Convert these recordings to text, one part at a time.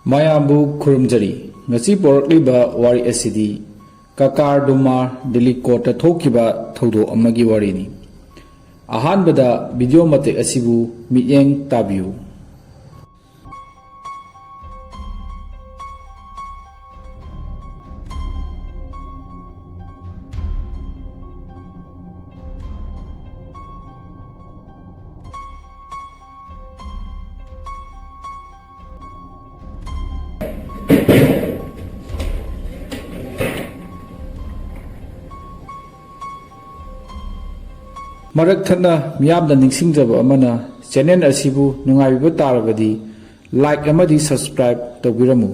ꯃꯌꯥꯝꯕꯨ ꯈꯨꯔꯨꯝꯖꯔꯤ ꯉꯁꯤ ꯄꯣꯔꯛꯂꯤꯕ ꯋꯥꯔꯤ ꯑꯁꯤꯗꯤ ꯀꯀꯥꯔꯗꯨꯃꯥꯔ ꯗꯤꯜꯂꯤ ꯀꯣꯔꯠꯇ ꯊꯣꯛꯈꯤꯕ ꯊꯧꯗꯣꯛ ꯑꯃꯒꯤ ꯋꯥꯔꯤꯅꯤ꯫ ꯑꯍꯥꯟꯕꯗ ꯚꯤꯗꯤꯑꯣ ꯃꯇꯦꯛ ꯑꯁꯤꯕꯨ ꯃꯤꯠꯌꯦꯡ ꯇꯥꯕꯤꯌꯨ꯫ ꯃꯔꯛ ꯊꯠꯅ ꯃꯤꯌꯥꯝꯅ ꯅꯤꯡꯁꯤꯡꯖꯕ ꯑꯃꯅ ꯆꯦꯅꯦꯜ ꯑꯁꯤꯕꯨ ꯅꯨꯡꯉꯥꯏꯕꯤꯕ ꯇꯥꯔꯕꯗꯤ ꯂꯥꯏꯛ ꯑꯃꯗꯤ ꯁꯕꯁꯀ꯭ꯔꯥꯏꯕ ꯇꯧꯕꯤꯔꯝꯃꯨ꯫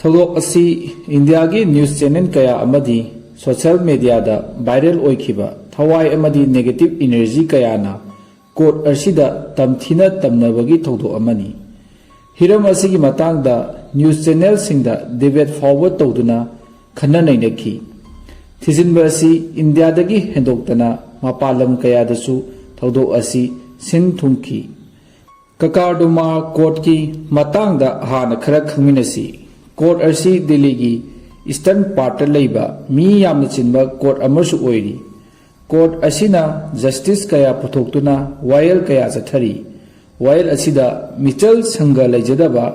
ꯊꯧꯗꯣꯛ ꯑꯁꯤ ꯏꯟꯗꯤꯌꯥꯒꯤ ꯅ꯭ꯌꯨꯁ ꯆꯦꯅꯦꯜ ꯀꯌꯥ ꯑꯃꯗꯤ ꯁꯣꯁꯤꯌꯦꯜ ꯃꯤꯗꯤꯌꯥꯗ ꯚꯥꯏꯔꯦꯜ ꯑꯣꯏꯈꯤꯕ ꯊꯋꯥꯏ ꯑꯃꯗꯤ ꯅꯦꯒꯦꯇꯤꯚ ꯏꯅꯔꯖꯤ ꯀꯌꯥꯅ ꯀꯣꯔꯠ ꯑꯁꯤꯗ ꯇꯝꯊꯤꯅ ꯇꯝꯅꯕꯒꯤ ꯊꯧꯗꯣꯛ ꯑꯃꯅꯤ꯫ ꯍꯤꯔꯝ ꯑꯁꯤꯒꯤ ꯃꯇꯥꯡꯗ ꯅ꯭ꯌꯨꯁ ꯆꯦꯅꯦꯜꯁꯤꯡꯗ ꯗꯤꯕꯦꯠ ꯐꯥꯎꯕ ꯇꯧꯗꯨꯅ ꯈꯟꯅ ꯅꯩꯅꯈꯤ꯫ ꯊꯤꯖꯤꯟꯕ ꯑꯁꯤ ꯏꯟꯗꯤꯌꯥꯗꯒꯤ ꯍꯦꯟꯗꯣꯛꯇꯅ ꯃꯄꯥꯟ ꯂꯝ ꯀꯌꯥꯗꯁꯨ ꯊꯧꯗꯣꯛ ꯑꯁꯤ ꯁꯤꯟ ꯊꯨꯡꯈꯤ꯫ ꯀꯀꯥꯔꯗꯨꯃꯥꯔ ꯀꯣꯔꯠꯀꯤ ꯃꯇꯥꯡꯗ ꯍꯥꯟꯅ ꯈꯔ ꯈꯪꯃꯤꯟꯅꯁꯤ꯫ ꯀꯣꯔꯠ ꯑꯁꯤ ꯗꯤꯜꯂꯤꯒꯤ ꯏꯁꯇꯔꯟ ꯄꯥꯔꯠꯇ ꯂꯩꯕ ꯃꯤ ꯌꯥꯝꯅ ꯆꯤꯟꯕ ꯀꯣꯔꯠ ꯑꯃꯁꯨ ꯑꯣꯏꯔꯤ꯫ ꯀꯣꯔꯠ ꯑꯁꯤꯅ ꯖꯁꯇꯤꯁ ꯀꯌꯥ ꯄꯨꯊꯣꯛꯇꯨꯅ ꯋꯥꯌꯦꯜ ꯀꯌꯥ ꯆꯠꯊꯔꯤ꯫ ꯋꯥꯌꯦꯜ ꯑꯁꯤꯗ ꯃꯤꯆꯪ ꯁꯪꯒ ꯂꯩꯖꯗꯕ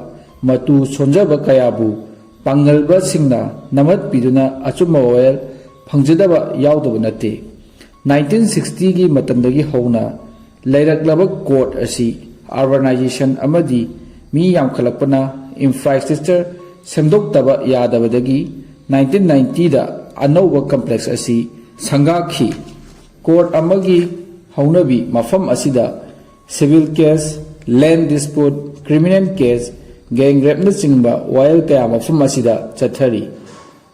ꯃꯇꯨ ꯁꯣꯟꯖꯕ ꯀꯌꯥꯕꯨ ꯄꯥꯡꯒꯜꯕꯁꯤꯡꯅ ꯅꯝꯍꯠ ꯄꯤꯗꯨꯅ ꯑꯆꯨꯝꯕ ꯋꯥꯌꯦꯜ ꯐꯪꯖꯗꯕ ꯌꯥꯎꯗꯕ ꯅꯠꯇꯦ꯫ 1960ꯒꯤ ꯃꯇꯝꯗꯒꯤ ꯍꯧꯅ ꯂꯩꯔꯛꯂꯕ ꯀꯣꯔꯠ ꯑꯁꯤ ꯑꯔꯕꯥꯅꯥꯏꯖꯦꯁꯟ ꯑꯃꯗꯤ ꯃꯤ ꯌꯥꯝꯈꯠꯂꯛꯄꯅ ꯏꯟꯐ꯭ꯔꯥꯁꯇ꯭ꯔꯛꯆꯔ ꯁꯦꯝꯗꯣꯛꯇꯕ ꯌꯥꯗꯕꯗꯒꯤ 1990ꯗ ꯑꯅꯧꯕ ꯀꯝꯄ꯭ꯂꯦꯛꯁ ꯑꯁꯤ ꯁꯪꯒꯥꯈꯤ꯫ ꯀꯣꯔꯠ ꯑꯃꯒꯤ ꯍꯧꯅꯕꯤ ꯃꯐꯝ ꯑꯁꯤꯗ ꯁꯤꯚꯤꯜ ꯀꯦꯁ, ꯂꯦꯟ ꯗꯤꯁꯄ꯭ꯌꯨꯠ, ꯀ꯭ꯔꯤꯃꯤꯅꯦꯜ ꯀꯦꯁ, ꯒꯦꯡ ꯔꯦꯞꯅꯆꯤꯡꯕ ꯋꯥꯌꯦꯜ ꯀꯌꯥ ꯃꯐꯝ ꯑꯁꯤꯗ ꯆꯠꯊꯔꯤ꯫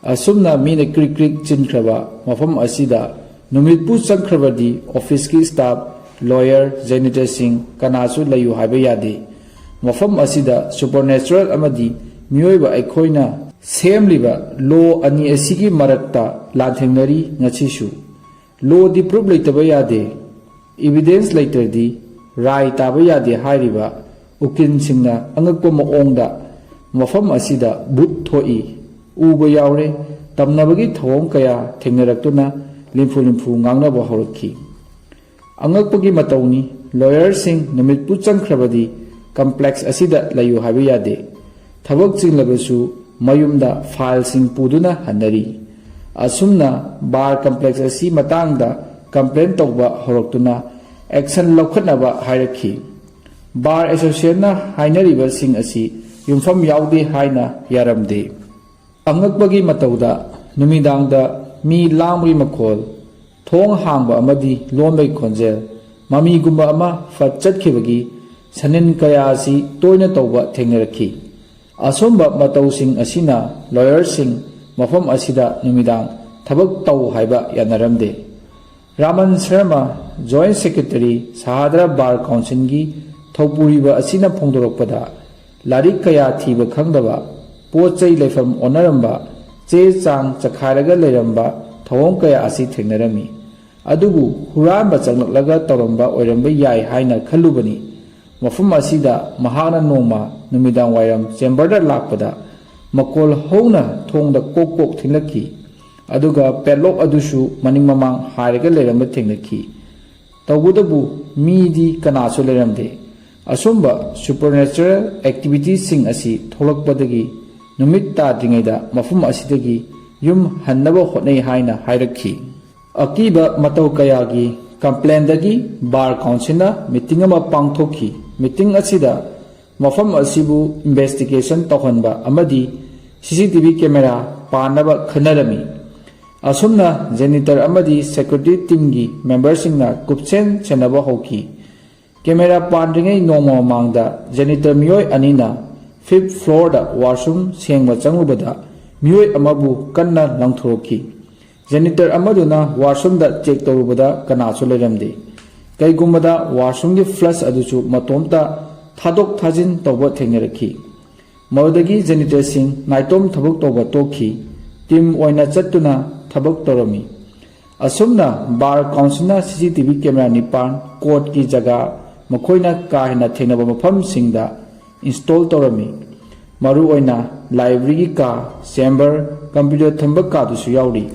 ꯑꯁꯨꯝꯅ ꯃꯤꯅ ꯀ꯭ꯔꯤꯛ ꯀ꯭ꯔꯤꯛ ꯆꯤꯟꯈ꯭ꯔꯕ ꯃꯐꯝ ꯑꯁꯤꯗ ꯅꯨꯃꯤꯠꯄꯨ ꯆꯪꯈ꯭ꯔꯕꯗꯤ ꯑꯣꯐꯤꯁꯀꯤ ꯁ꯭ꯇꯥꯐ, ꯂꯣꯌꯔ, ꯖꯦꯅꯤꯇꯔꯁꯤꯡ ꯀꯅꯥꯁꯨ ꯂꯩꯌꯨ ꯍꯥꯏꯕ ꯌꯥꯗꯦ꯫ ꯃꯐꯝ ꯑꯁꯤꯗ ꯁꯨꯄꯔꯅꯦꯆꯔꯦꯜ ꯑꯃꯗꯤ ꯃꯤꯑꯣꯏꯕ ꯑꯩꯈꯣꯏꯅ ꯁꯦꯝꯂꯤꯕ ꯂꯣ ꯑꯅꯤ ꯑꯁꯤꯒꯤ ꯃꯔꯛꯇ ꯂꯥꯟꯊꯦꯡꯅꯔꯤ ꯉꯁꯤꯁꯨ꯫ ꯂꯣꯗꯤ ꯄ꯭ꯔꯨꯐ ꯂꯩꯇꯕ ꯌꯥꯗꯦ, ꯏꯕꯤꯗꯦꯟꯁ ꯂꯩꯇ꯭ꯔꯗꯤ ꯔꯥꯏ ꯇꯥꯕ ꯌꯥꯗꯦ ꯍꯥꯏꯔꯤꯕ ꯎꯀꯤꯜꯁꯤꯡꯅ ꯑꯉꯛꯄ ꯃꯑꯣꯡꯗ ꯃꯐꯝ ꯑꯁꯤꯗ ꯚꯨꯠ ꯊꯣꯛꯏ, ꯎꯕ ꯌꯥꯎꯔꯦ, ꯇꯝꯅꯕꯒꯤ ꯊꯧꯑꯣꯡ ꯀꯌా ꯊꯦꯡꯅꯔꯛꯇꯨꯅ ꯂꯤꯝꯐꯨ ꯂꯤꯝꯐꯨ ꯉꯥꯡꯅꯕ ꯍꯧꯔꯛꯈꯤ꯫ ꯑꯉꯛꯄꯒꯤ ꯃꯇꯧꯅꯤ, ꯂꯣꯌꯔꯁꯤꯡ ꯅꯨꯃꯤꯠꯄꯨ ꯆꯪꯈ꯭ꯔꯕꯗꯤ ꯀꯝꯄ꯭ꯂꯦꯛꯁ ꯑꯁꯤꯗ ꯂꯩꯌꯨ ꯍꯥꯏꯕ ꯌꯥꯗꯦ꯫ ꯊꯕꯛ ꯆꯤꯜꯂꯕꯁꯨ ꯃꯌꯨꯝꯗ ꯐꯥꯏꯜꯁꯤꯡ ꯄꯨꯗꯨꯅ ꯍꯟꯅꯔꯤ꯫ ꯑꯁꯨꯝꯅ ꯕꯥꯔ ꯀꯝꯄ꯭ꯂꯦꯛꯁ ꯑꯁꯤ ꯃꯇꯥꯡꯗ ꯀꯝꯄ꯭ꯂꯦꯟ ꯇꯧꯕ ꯍꯧꯔꯛꯇꯨꯅ ꯑꯦꯛꯁꯟ ꯂꯧꯈꯠꯅꯕ ꯍꯥꯏꯔꯛꯈꯤ꯫ ꯕꯥꯔ ꯑꯦꯁꯣꯁꯤꯌꯦꯁꯟꯅ ꯍꯥꯏꯅꯔꯤꯕꯁꯤꯡ ꯑꯁꯤ ꯌꯨꯝꯐꯝ ꯌꯥꯎꯗꯦ ꯍꯥꯏꯅ ꯌꯥꯔꯝꯗꯦ꯫ ꯑꯉꯛꯄꯒꯤ ꯃꯇꯧꯗ ꯅꯨꯃꯤꯗꯥꯡꯗ ꯃꯤ ꯂꯥꯡꯕꯒꯤ ꯃꯈꯣꯜ, ꯊꯣꯡ ꯍꯥꯡꯕ ꯑꯃꯗꯤ ꯂꯣꯟꯕꯒꯤ ꯈꯣꯟꯖꯦꯜ, ꯃꯃꯤꯒꯨꯝꯕ ꯑꯃ ꯐꯠ ꯆꯠꯈꯤꯕꯒꯤ ꯁꯅꯤꯟ ꯀꯌꯥ ꯑꯁꯤ ꯇꯣꯏꯅ ꯇꯧꯕ ꯊꯦꯡꯅꯔꯛꯈꯤ꯫ ꯑꯁꯨꯝꯕ ꯃꯇꯧꯁꯤꯡ ꯑꯁꯤꯅ ꯂꯣꯌꯔꯁꯤꯡ ꯃꯐꯝ ꯑꯁꯤꯗ ꯅꯨꯃꯤꯗꯥꯡ ꯊꯕꯛ ꯇꯧ ꯍꯥꯏꯕ ꯌꯥꯅꯔꯝꯗꯦ꯫ Raman Sharma, Joint Secretary, Sahadra Bar Council gi Thopuriba asina phongdorokpada larik kaya thiba khangdaba pochai leifam onaramba che chang chakhairaga leiramba thawong kaya asi thengnarami adubu huramba changlaklaga toramba oiramba yai haina khallubani mafum asida mahana nongma numidang wairam chamber da lakpada makol hona thongda kokok thinglaki aduga pedlock adusu maning mamang hairaga leiramba thengnaki tawudabu midi kanasu leiramde asumba supernatural activities sing asi tholakpadagi numit tadringaida mafum asidagi yum hannaba hotnai haina hairakhi akiba matau kayagi complaint dagi bar council na meeting ama pangthokhi meeting asida mafam asibu investigation tawhanba amadi CCTV camera panaba khanarami asumna janitor amadi security team gi members singna kupchen chenaba hoki camera pandringai nongma mangda janitor miyoi anina 5th floor da washroom sengba changlubada miyoi amabu kanna langthoroki janitor amaduna washroom da check torubada kana chu leramde kaigumada washroom gi flush aduchu matomta thadok thajin toba thengneraki maudagi janitor sing naitom thabuk toba tokhi team oina chattuna thabuk torami asumna bar council na CCTV camera nipan court ki jaga makoina kahina thengnaba mafam singda install torami maru oina library ka chamber computer thamba ka dusu yauri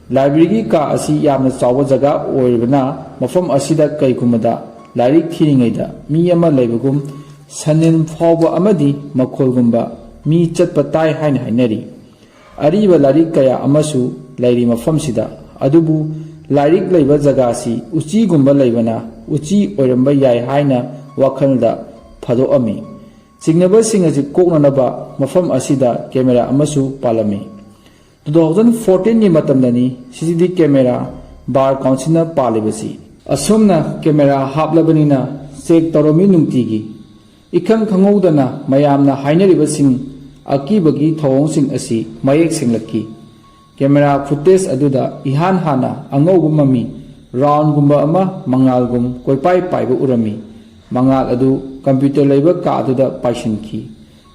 library ka asi yamna chawa jaga oirbana mafam asida kaikumada lairik thiringaida mi ama leibagum sanin fawba amadi makolgumba mi chatpa tai haina hainari ariba lairik kaya amasu lairi mafam sida adubu lairik leiba jaga si uchi gumba leibana uchi oiramba yai haina wakhalda phado ami singnaba singaji koknanaba mafam asida camera amasu palami 2014 ni matamdani CCTV camera bar council na palibasi asumna camera haplabanina check toromi nungtigi ikhang khangowdana mayamna hainariba sing akibagi thawong sing asi mayek singlaki camera footage aduda ihan hana angowbu mami round gumba ama mangal gum koipai paiba urami mangal adu computer leiba ka aduda paisinki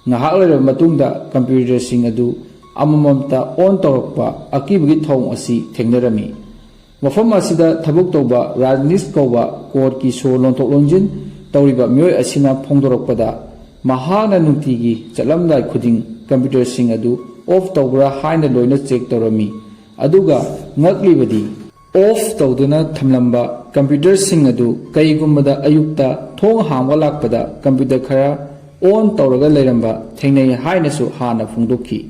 ngahak leira matungda computer sing adu amamamta on torokpa akibagi thawong asi thengnerami mafam asida thabuk toba rajnis koba court ki so lonthok longjin tawriba miyoi asina phongdorokpada mahana nungtigi chalamdai khuding computer sing adu off tawbra haina loina check torami aduga ngaklibadi off tawduna thamlamba computer sing adu kaigumada ayukta thong hangwa lakpada computer khara on tawraga leiramba thengnai hainasu hana phungdokhi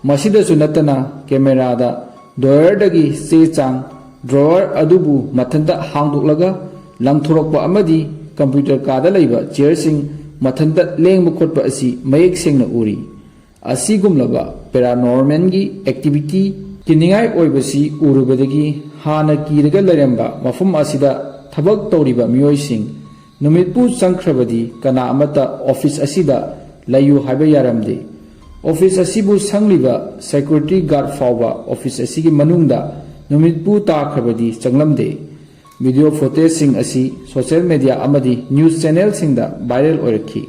masidasu natana camera da drawer dagi se chang drawer adubu mathanta hangdoklaga langthorokpa amadi computer kada leiba chair sing mathanta lengba khotpa asi mayek sengna uri asigumlaba paranormal gi activity kiningai oibasi urubadagi hana kiraga leiramba mafum asida thabak tawriba miyoi sing numitpu sangkhrabadi kana amata office asida layu haiba yaramde office asibu sangliba security guard fawba office asigi manungda numitpu takhrabadi changlamde video footage sing asi social media amadi news channel singda viral oirakhi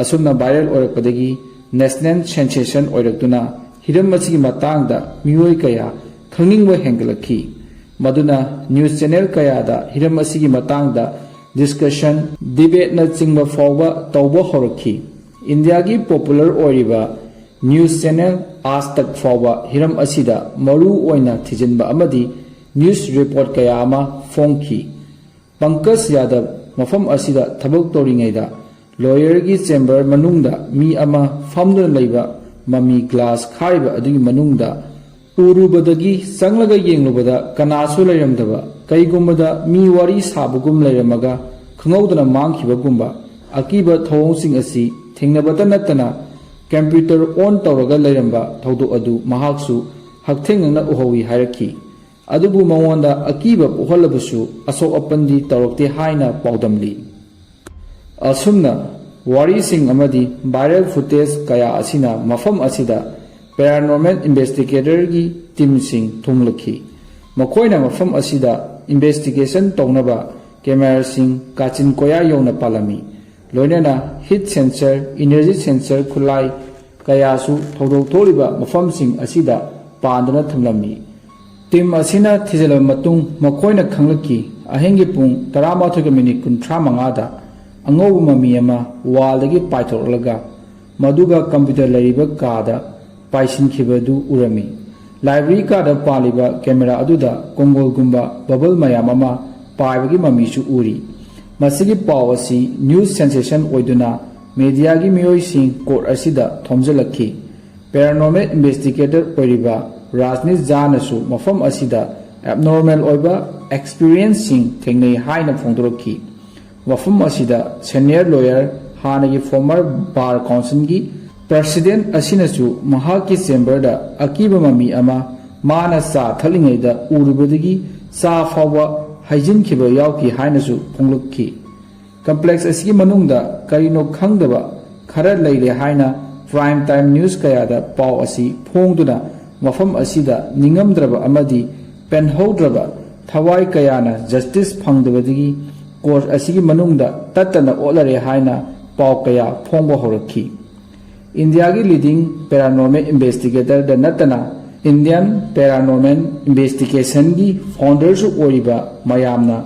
asumna viral oirakpadagi national sensation oiraktuna hiram asigi matangda miyoi kaya khangningwa hengalakhi maduna news channel kaya da hiram asigi matangda discussion debate na chingba fawba tawba horakhi india gi popular oiriba news channel आज तक फौबा Hiram असिदा मरु ओइना थिजिनबा अमदी news report कया अमा फोंखी Pankaj Yadav मफम असिदा थबक तोरिङैदा lawyer की chamber मनुंगदा मी अमा फमदुन लैबा mummy glass खाइबा अदुगी मनुंगदा उरुबदगी संगलगा येंगलुबदा कनासु लैरमदबा कैगुमदा मी वारी साबगुम लैरमगा खंगौदना मांगखिबगुमबा अकीबा थौंसिंग असि थेंगनबदा नतना computer on तौरगा लैरमबा थौदो अदु महाक्सु हक्थेंगना उहौई हायरखि अदुबु मंगोंदा अकीबा उहलबसु असोक अपंदी तौरक्ते हाइना पाउदमली असुमना वारी सिंग अमदी वायरल फुटेज कया असिना मफम असिदा पैरानॉर्मल इन्वेस्टिगेटर की टीम सिंग थुंगलखि मखोइना मफम असिदा इन्वेस्टिगेशन तौनबा कैमरासिंग काचिन कोया यौना पालमी लोइनना हिट सेंसर एनर्जी सेंसर खुलाई कयासु थौदोक थोलिबा मफमसिंग असिदा पांदना थमलमी टीम असिना थिजलब मतुंग मखोइना खंगलकी अहेंगी पुंग 12:35 अंगोब ममी अमा वालदगी पाइथोरलगा मधुगा कंप्यूटर लरिबा कादा पाइसिनखिबदु उरमी लाइब्रेरी कादा पालिबा कैमरा अदुदा कोंगोलगुंबा बबल मयाम अमा पाइबगी ममीसु उरी मसिगी पाव असि न्यूज सेंसेशन ओइदुना मीडिया की मियोइसिंग कोर्ट असिदा थोमजलखी पैरानॉर्मल इन्वेस्टिगेटर ओइरिबा राजनीश जानसु मफम असिदा एबनॉर्मल ओइबा एक्सपीरियंसिंग थेंगनै हाइना फोंदोरखी मफम असिदा सीनियर लॉयर हानगी फॉर्मर बार काउंसिल की प्रेसिडेंट असिनसु महाकी चेंबरदा अकीबा ममी अमा माना सा थलिङैदा उरुबदगी सा फावा हाइजिनखिबा यावकी हाइनसु फोंलखी कम्प्लेक्स असिगी मनुंगदा करिनो खंगदबा खरा लैरे हाइना प्राइम टाइम न्यूज कयादा पाव असि फोंगदुना मफम असिदा निंगमद्रबा अमदी पेनहौद्रबा थवाई कयाना जस्टिस फंगदबदगी कोर्ट असिगी मनुंगदा तत्तना ओलरे हाइना पाव कया फोंबा होरखी इंडिया की लीडिंग पैरानॉर्मल इन्वेस्टिगेटर द नतना इंडियन पैरानॉर्मल इन्वेस्टिगेशन की फाउंडर्स ओरिबा मयामना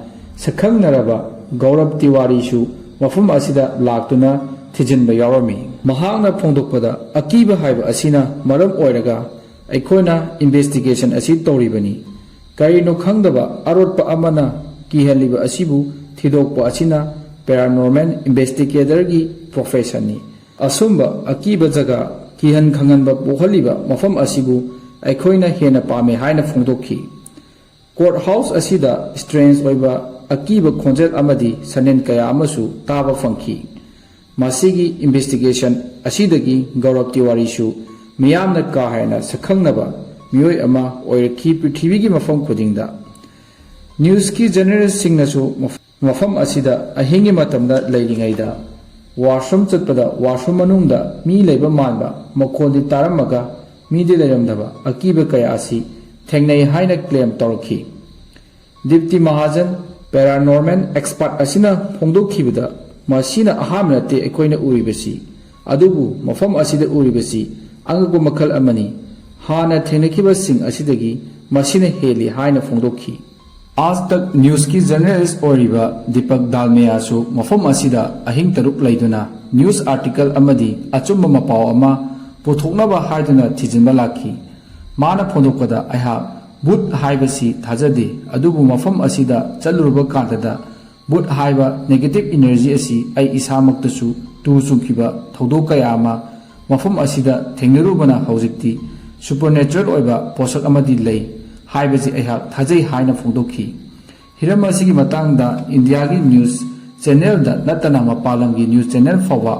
सखंगनरबा गौरव तिवारीसु मफम असिदा लाक्तुना थिजिनबा यावरमी महांगना फोंदोकपदा अकीबा हाइबा असिना मरम ओइरगा अखोइना इन्वेस्टिगेशन असि तौरिबनी करिनो खंगदबा अरोटपा अमना किहलिबा असिबु थिदोकपा असिना पैरानॉर्मल इन्वेस्टिगेटर की प्रोफेशन नि असुंबा अकीबा जगह किहन खंगनबा पोहलिबा मफम असिबु अखोइना हेना पामे हाइना फोंदोखी कोर्ट हाउस असिदा स्ट्रेंज ओइबा अकीबा खोंजेल अमदी सनेन कया अमसु ताबा फंखी मासिगी इन्वेस्टिगेशन असिदगी गौरव तिवारीसु मियामना का हाइना सखंगनबा मियोय अमा ओइरखी पृथ्वी की मफम खुदिंगदा न्यूज की जर्नलिस्ट सिंगनसु मफम असिदा अहिंगी मतमदा लैलिङैदा वाशरूम चटपदा वाशरूम मनुंगदा मी लेबा मानबा मखोंदी तारमगा मीदि लेरमदबा अकीबा कया असि थेंगनै हाइना क्लेम तौरखी दीप्ति महाजन पैरानॉर्मल एक्सपर्ट असिना फोंदोखिबदा मसिना अहाम नते अखोइना उरिबसी अदुबु मफम असिदा उरिबसी अंगको मखल अमनी हाना थेंगनखिबसिंग असिदगी मसिना हेली हाइना फोंदोखी आज तक न्यूज की जर्नलिस्ट ओरिबा दीपक दालमियासु मफम असिदा अहिंग तरुक लैदुना न्यूज आर्टिकल अमदी अचुम्बा मपाव अमा पुथोकनबा हाइदुना थिजिनबा लाखी माना फोंदोकपदा अहा बुट हाइबसी थाजदे अदुबु मफम असिदा चलुरबा कांतदा बुट हाइबा नेगेटिव एनर्जी असी आई इसामक्तसु तु सुंखिबा थौदो कया अमा मफम असिदा थेंगनरुबना हौजिक्ति सुपरनेचुरल ओइबा पोषक अमदी लೈ हाइबसी अहा थाजै हाइना फोंदोखी हिरम असिगी मतंगदा इंडिया की न्यूज चैनल दा नतना मपालम की न्यूज चैनल फावा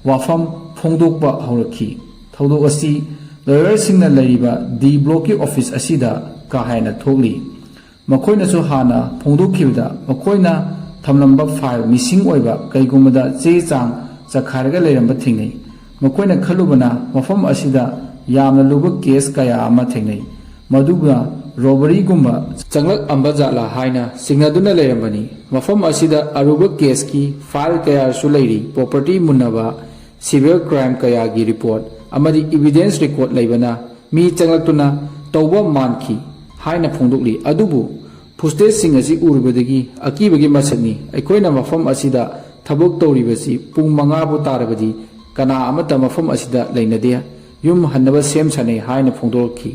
वाफम फोंदोकबा हौरखी थौदो असि लॉयर सिंगना लरिबा डी ब्लॉक की ऑफिस असिदा का हाइना थोगली मखोइनासु हाना फोंदोखिबदा मखोइना थमलंबा फाइल मिसिंग ओइबा कैगुमदा चे चांग चखारगा लेरंबा थेंगनै मखोइना खलुबना मफम असिदा यामना लुबा केस कया अमा थेंगनै मदुगा रोबरी गुम्बा चंगलक अंबजाला हाइना सिग्नदुना लेरंबनी मफम असिदा अरुबा केस की फाइल कया सु लैरी प्रॉपर्टी मुन्नबा सिविल क्राइम कया की रिपोर्ट अमदी एविडेंस रिकॉर्ड लेबना मी चंगलक्तुना तौबा मानखी हाइना फोंदोकली अदुबु फुस्टेज सिंग असि उरुबदगी अकीबगी मसकनी अखोइना मफम असिदा थबक तौरिबसी पुंग 5 बु तारबदी कना अमता मफम असिदा लैनदे युम हन्नबा सेम सने हाइना फोंदोरखी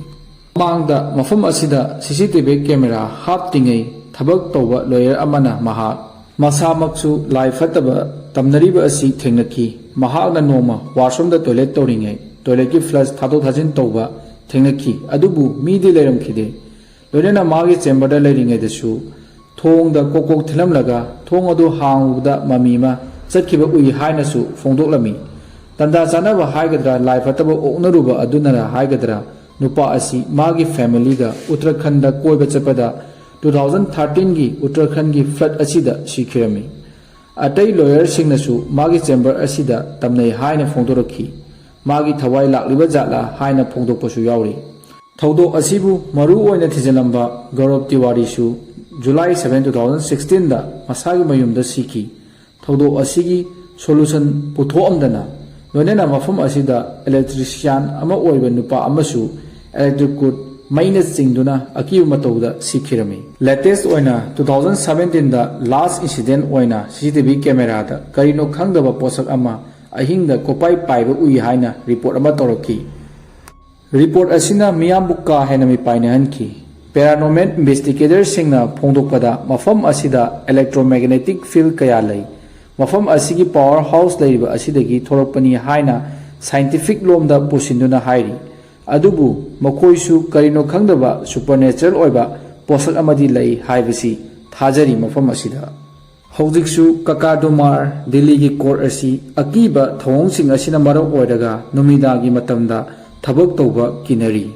मांगदा मफम असिदा सीसीटीवी कैमरा हापतिङै थबक तौबा लॉयर अमना महा मसामक्सु लाई फतबा तमनरिबा असि थेंगनखी महागना नोमा वाशरूम दा टॉयलेट तौरिङै टॉयलेट की फ्लश थादो थाजिन तौबा थेंगनखी अदुबु मीदि लेरमखिदे लोइना मागी चेंबर दा लेरिङैदसु थोंग दा कोकोक थिलमलगा थोंग अदु हांगुदा ममीमा चटखिबा उइ हाइनासु फोंदोकलमी तंदा चानबा हाइगद्रा लाई फतबा ओकनरुबा अदुनरा हाइगद्रा नुपा असि मागी फैमिली गा उत्तराखंड दा कोइबा चपदा 2013 की उत्तराखंड की फ्लड असिदा सिखिरमी अतै लॉयर सिंगनसु मागी चेंबर असिदा तमनै हाइना फोंदोरखी मागी थवाई लाक्लिबा जातला हाइना फोंदोकपसु यावरी थौदो असिबु मरु ओइना थिजलंबा गौरव तिवारीसु July 7, 2016ꯗ ꯃꯁꯥꯒꯤ ꯃꯌꯨꯝꯗ ꯁꯤꯈꯤ꯫ ꯊꯧꯗꯣꯛ ꯑꯁꯤꯒꯤ ꯁꯣꯂꯨꯁꯟ ꯄꯨꯊꯣꯛꯑꯝꯗꯅ ꯂꯣꯏꯅꯅ ꯃꯐꯝ ꯑꯁꯤꯗ ꯏꯂꯦꯛꯇ꯭ꯔꯤꯁꯤꯌꯥꯟ ꯑꯃ ꯑꯣꯏꯕ ꯅꯨꯄꯥ ꯑꯃꯁꯨ ꯏꯂꯦꯛꯇ꯭ꯔꯤꯛ ꯀꯨꯠ ꯃꯩꯅ ꯆꯤꯡꯗꯨꯅ ꯑꯀꯤꯕ ꯃꯇꯧꯗ ꯁꯤꯈꯤꯔꯝꯃꯤ꯫ ꯂꯦꯇꯦꯁ ꯑꯣꯏꯅ 2017ꯗ ꯂꯥꯁ ꯏꯟꯁꯤꯗꯦꯟ ꯑꯣꯏꯅ CCTV ꯀꯦꯃꯦꯔꯥꯗ ꯀꯔꯤꯅꯣ ꯈꯪꯗꯕ ꯄꯣꯠꯁꯛ ꯑꯃ ꯑꯍꯤꯡꯗ ꯀꯣꯄꯥꯏ ꯄꯥꯏꯕ ꯎꯏ ꯍꯥꯏꯅ ꯔꯤꯄꯣꯔꯠ ꯑꯃ ꯇꯧꯔꯛꯈꯤ꯫ ꯔꯤꯄꯣꯔꯠ ꯑꯁꯤꯅ ꯃꯤꯌꯥꯝꯕꯨ ꯀꯥ ꯍꯦꯟꯅ ꯃꯤꯄꯥꯏꯅꯍꯟꯈꯤ꯫ ꯄꯦꯔꯥꯅꯣꯔꯃꯦꯜ ꯏꯟꯚꯦꯁꯇꯤꯒꯦꯇꯔꯁꯤꯡꯅ ꯐꯣꯡꯗꯣꯛꯄꯗ ꯃꯐꯝ ꯑꯁꯤꯗ ꯏꯂꯦꯛꯇ꯭ꯔꯣꯃꯦꯒꯅꯦꯇꯤꯛ ꯐꯤꯜ ꯀꯌꯥ ꯂꯩ꯫ ꯃꯐꯝ ꯑꯁꯤꯒꯤ ꯄꯥꯋꯔ ꯍꯥꯎꯁ ꯂꯩꯔꯤꯕ ꯑꯁꯤꯗꯒꯤ ꯊꯣꯔꯛꯄꯅꯤ ꯍꯥꯏꯅ ꯁꯥꯏꯟꯇꯤꯐꯤꯛ ꯂꯣꯝꯗ ꯄꯨꯁꯤꯟꯗꯨꯅ ꯍꯥꯏꯔꯤ꯫ ꯑꯗꯨꯕꯨ ꯃꯈꯣꯏꯁꯨ ꯀꯔꯤꯅꯣ ꯈꯪꯗꯕ ꯁꯨꯄꯔꯅꯦꯆꯔꯦꯜ ꯑꯣꯏꯕ ꯄꯣꯠꯁꯛ ꯑꯃꯗꯤ ꯂꯩ ꯍꯥꯏꯕꯁꯤ ꯊꯥꯖꯔꯤ ꯃꯐꯝ ꯑꯁꯤꯗ꯫ ꯍꯧꯖꯤꯛꯁꯨ ꯀꯀꯥꯗꯨꯃꯥꯔ ꯗꯤꯜꯂꯤꯒꯤ ꯀꯣꯔꯠ ꯑꯁꯤ ꯑꯀꯤꯕ ꯊꯧꯑꯣꯡꯁꯤꯡ ꯑꯁꯤꯅ ꯃꯔꯝ ꯑꯣꯏꯔꯒ ꯅꯨꯃꯤꯗꯥꯡꯒꯤ ꯃꯇꯝꯗ ꯊꯕꯛ ꯇꯧꯕ ꯀꯤꯅꯔꯤ꯫